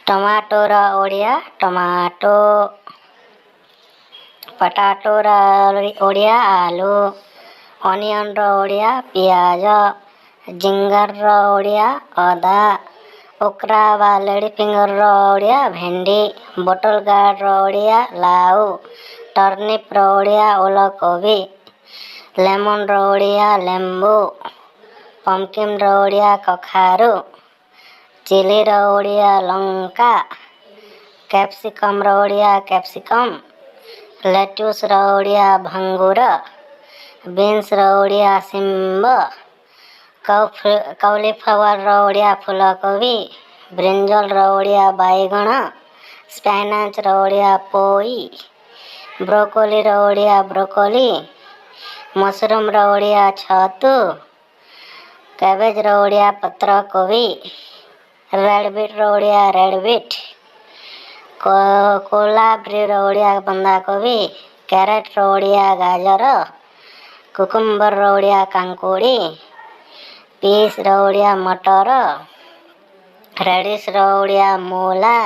टमाटोर Odia tomato. पटाटोर Odia आलू। Onion Odia पियाज। Ginger Odia अदा। ओकरा वा लेडी फिंगर ओडिया भेंडी। बोटल गार्ड ओडिया लाउ। टर्निप ओडिया ओलकोबी। लेमन ओडिया लेंबू। पंकिन ओडिया कखारू। चिली ओडिया लंका। Capsicum Odia capsicum. Lettuce Odia भंगूर। बीन्स ओडिया सिंब। कॉलीफ्लावर ओडिया फूलकोबी। ब्रिंजल ओडिया बैगण। स्पिनाच ओडिया पोई। Broccoli Odia broccoli. Mushroom Odia छतु। कैबेज ओडिया पत्र कोबी। Red beet Odia red beet. Kohlrabi Odia बंदा कोबी। कैरेट ओडिया गाजर। कुकुम्बर ओडिया कांकुड़ी। पीस ओडिया मटर। रेडिश ओडिया मूला।